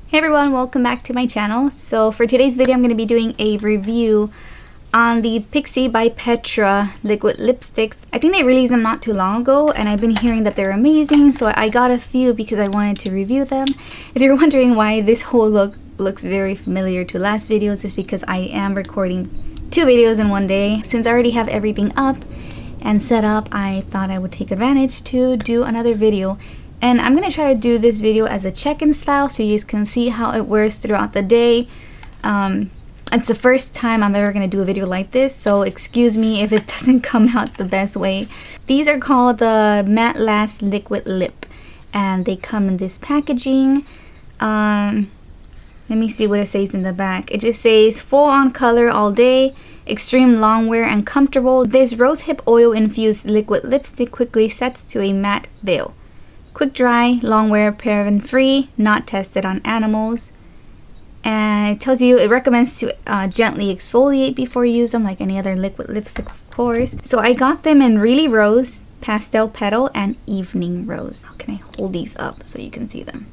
Hey everyone, welcome back to my channel. So for today's video, I'm going to be doing a review on the Pixi by Petra liquid lipsticks. I think they released them not too long ago and I've been hearing that they're amazing, so I got a few because I wanted to review them. If you're wondering why this whole look looks very familiar to last videos, it's because I am recording 2 videos in one day. Since I already have everything up and set up, I thought I would take advantage to do another video. And I'm going to try to do this video as a check-in style so you guys can see how it wears throughout the day. It's the first time I'm ever going to do a video like this, so excuse me if it doesn't come out the best way. These are called the Matte Last Liquid Lip, and they come in this packaging. Let me see what it says in the back. It just says full on color all day, extreme long wear and comfortable. This rosehip oil infused liquid lipstick quickly sets to a matte veil. Quick dry, long wear, paraben free, not tested on animals. And it tells you it recommends to gently exfoliate before you use them, like any other liquid lipstick, of course. So I got them in Really Rose, Pastel Petal, and Evening Rose. How can I hold these up so you can see them?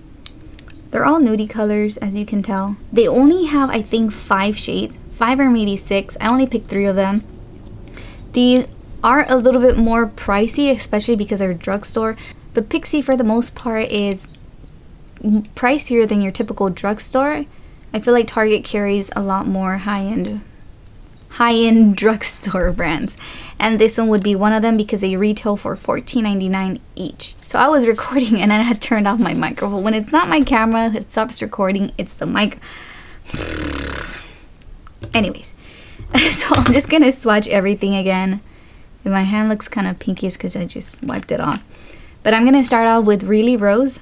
They're all nudie colors, as you can tell. They only have, I think, 5 shades. 5 or maybe 6. I only picked 3 of them. These are a little bit more pricey, especially because they're drugstore. But Pixi, for the most part, is pricier than your typical drugstore. I feel like Target carries a lot more high-end drugstore brands. And this one would be one of them because they retail for $14.99 each. So I was recording and then I had turned off my microphone. When it's not my camera, it stops recording. It's the mic. Anyways, so I'm just going to swatch everything again. And my hand looks kind of pinky because I just wiped it off. But I'm going to start off with Really Rose.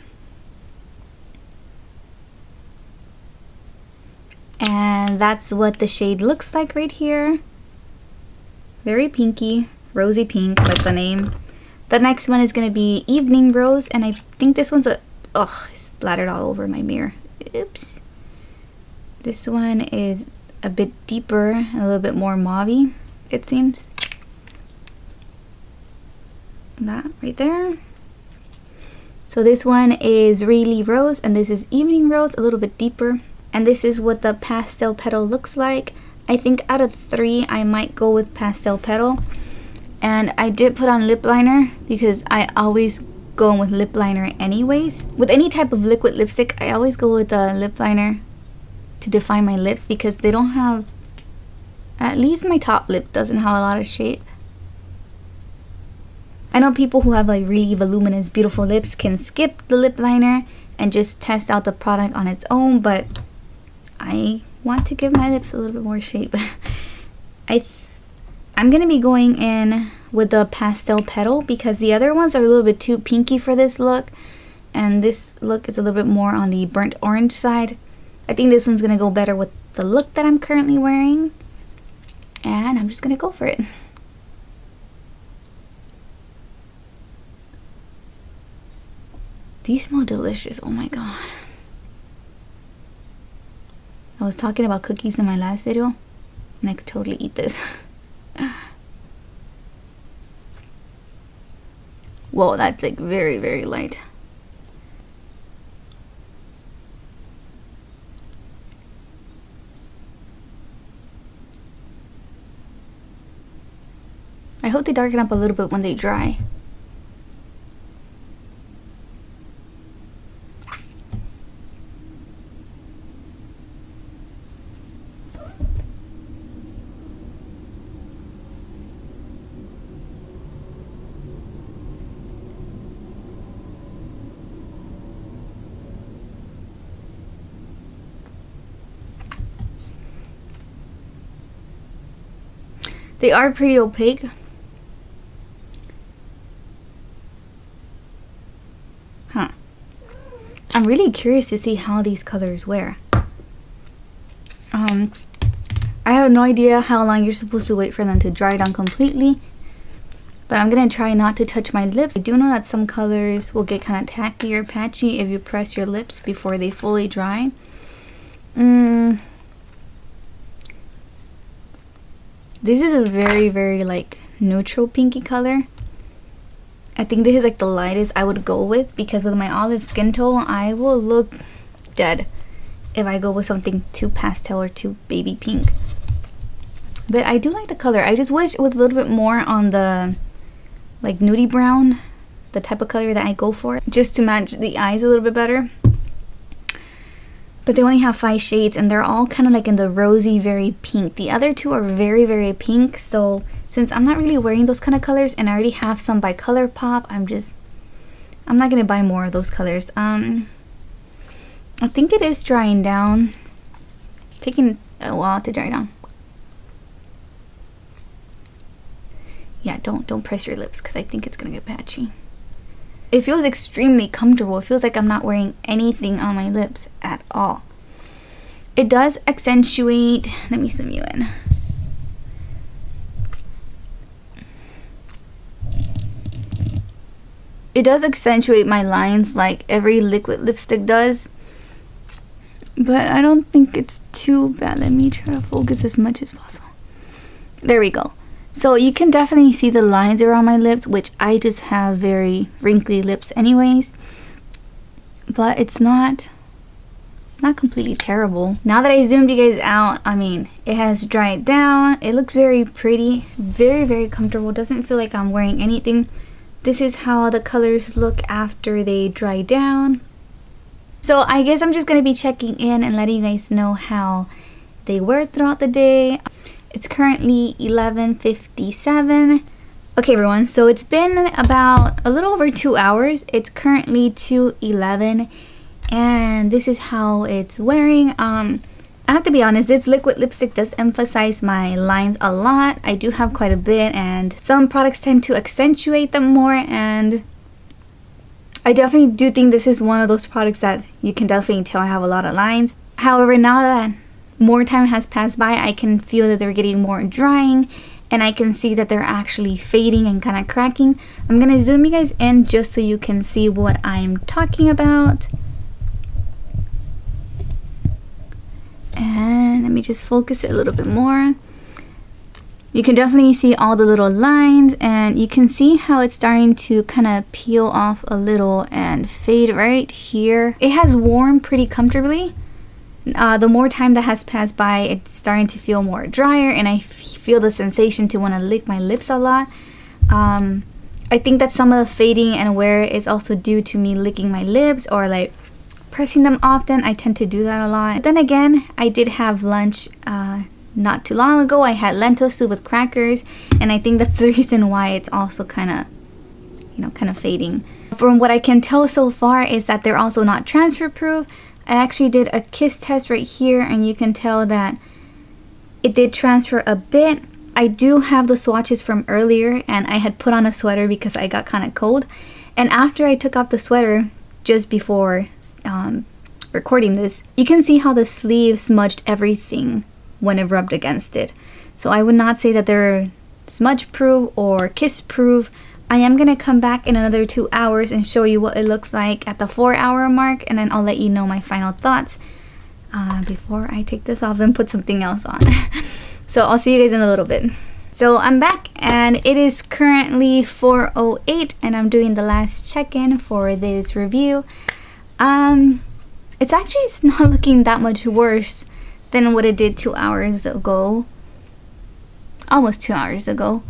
And that's what the shade looks like right here. Very pinky, rosy pink, like the name. The next one is going to be Evening Rose. And I think this one's splattered all over my mirror. Oops. This one is a bit deeper, a little bit more mauve-y, it seems. That right there. So this one is Really Rose and this is Evening Rose, a little bit deeper. And this is what the Pastel Petal looks like. I think out of 3, I might go with Pastel Petal. And I did put on lip liner because I always go in with lip liner anyways. With any type of liquid lipstick, I always go with the lip liner to define my lips because they don't have, at least my top lip doesn't have a lot of shape. I know people who have like really voluminous, beautiful lips can skip the lip liner and just test out the product on its own, but I want to give my lips a little bit more shape. I'm going to be going in with the Pastel Petal because the other ones are a little bit too pinky for this look, and this look is a little bit more on the burnt orange side. I think this one's going to go better with the look that I'm currently wearing, and I'm just going to go for it. These smell delicious, oh my god. I was talking about cookies in my last video, and I could totally eat this. Whoa, that's like very, very light. I hope they darken up a little bit when they dry. They are pretty opaque. Huh. I'm really curious to see how these colors wear. I have no idea how long you're supposed to wait for them to dry down completely. But I'm going to try not to touch my lips. I do know that some colors will get kind of tacky or patchy if you press your lips before they fully dry. This is a very, very like neutral pinky color. I think this is like the lightest I would go with because with my olive skin tone, I will look dead if I go with something too pastel or too baby pink. But I do like the color. I just wish it was a little bit more on the like nudie brown, the type of color that I go for, just to match the eyes a little bit better. But they only have 5 shades and they're all kind of like in the rosy, very pink. The other two are very, very pink. So since I'm not really wearing those kind of colors and I already have some by Colourpop, I'm not gonna buy more of those colors. I think it is drying down. Taking a while to dry down. Yeah, don't press your lips because I think it's gonna get patchy. It feels extremely comfortable. It feels like I'm not wearing anything on my lips at all. It does accentuate, let me zoom you in. It does accentuate my lines like every liquid lipstick does. But I don't think it's too bad. Let me try to focus as much as possible. There we go. So you can definitely see the lines around my lips, which I just have very wrinkly lips anyways. But it's not completely terrible. Now that I zoomed you guys out, I mean, it has dried down. It looks very pretty, very, very comfortable. Doesn't feel like I'm wearing anything. This is how the colors look after they dry down. So I guess I'm just gonna be checking in and letting you guys know how they were throughout the day. It's currently 11:57. Okay everyone, so it's been about a little over 2 hours. It's currently 2:11 and this is how it's wearing. I have to be honest, this liquid lipstick does emphasize my lines a lot. I do have quite a bit and some products tend to accentuate them more, and I definitely do think this is one of those products that you can definitely tell I have a lot of lines. However, now that more time has passed by, I can feel that they're getting more drying and I can see that they're actually fading and kind of cracking. I'm gonna zoom you guys in just so you can see what I'm talking about. And let me just focus it a little bit more. You can definitely see all the little lines and you can see how it's starting to kind of peel off a little and fade right here. It has worn pretty comfortably. The more time that has passed by, it's starting to feel more drier and I feel the sensation to want to lick my lips a lot. I think that some of the fading and wear is also due to me licking my lips or like pressing them often. I tend to do that a lot. But then again, I did have lunch not too long ago. I had lentil soup with crackers and I think that's the reason why it's also kind of fading. From what I can tell so far is that they're also not transfer proof. I actually did a kiss test right here and you can tell that it did transfer a bit. I do have the swatches from earlier and I had put on a sweater because I got kind of cold, and after I took off the sweater just before recording this, you can see how the sleeve smudged everything when it rubbed against it. So I would not say that they're smudge proof or kiss proof. I am gonna come back in another 2 hours and show you what it looks like at the 4-hour mark, and then I'll let you know my final thoughts before I take this off and put something else on. So I'll see you guys in a little bit. So I'm back and it is currently 4:08 and I'm doing the last check-in for this review. It's actually not looking that much worse than what it did 2 hours ago. Almost 2 hours ago.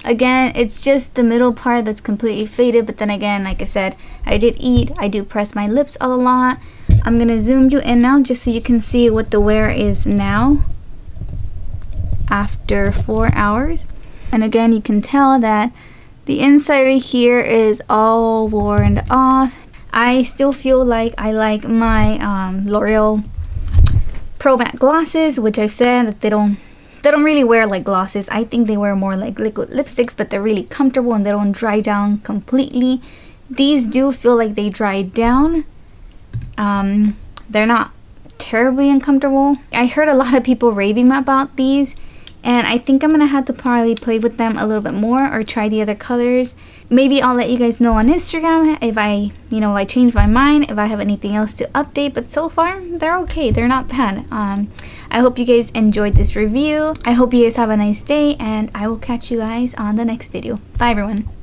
Again, it's just the middle part that's completely faded, but then again, like I said, I did eat. I do press my lips a lot. I'm gonna zoom you in now just so you can see what the wear is now after 4 hours. And again, you can tell that the inside right here is all worn off. I still feel like I like my Loreal Pro Matte Glosses, which I've said that they don't really wear like glosses. I think they wear more like liquid lipsticks, but they're really comfortable and they don't dry down completely. These do feel like they dried down. They're not terribly uncomfortable. I heard a lot of people raving about these, and I think I'm gonna have to probably play with them a little bit more or try the other colors. Maybe I'll let you guys know on Instagram if I change my mind, if I have anything else to update, but so far they're okay. They're not bad. I hope you guys enjoyed this review. I hope you guys have a nice day and I will catch you guys on the next video. Bye everyone.